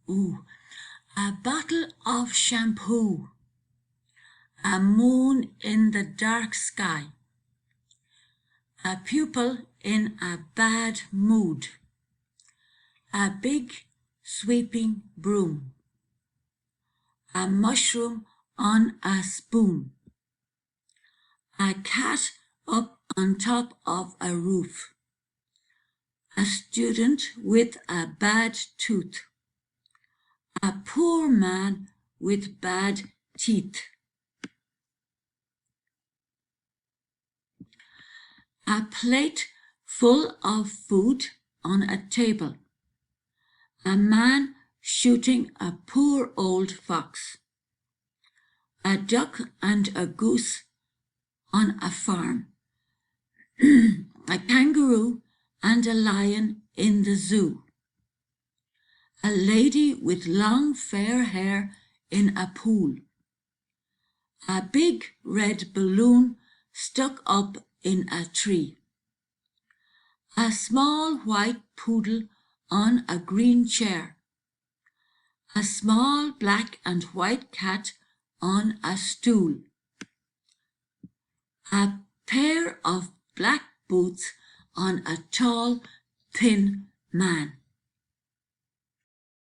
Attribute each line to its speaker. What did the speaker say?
Speaker 1: Ooh, a bottle of shampoo, a moon in the dark sky, a pupil in a bad mood, a big sweeping broom, a mushroom on a spoon, a cat up on top of a roof, a student with a bad tooth, a poor man with bad teeth, a plate full of food on a table, a man shooting a poor old fox, a duck and a goose on a farm, a kangaroo and a lion in the zoo, a lady with long fair hair in a pool, a big red balloon stuck up in a tree, a small white poodle on a green chair, a small black and white cat on a stool, a pair of black boots on a tall, thin man.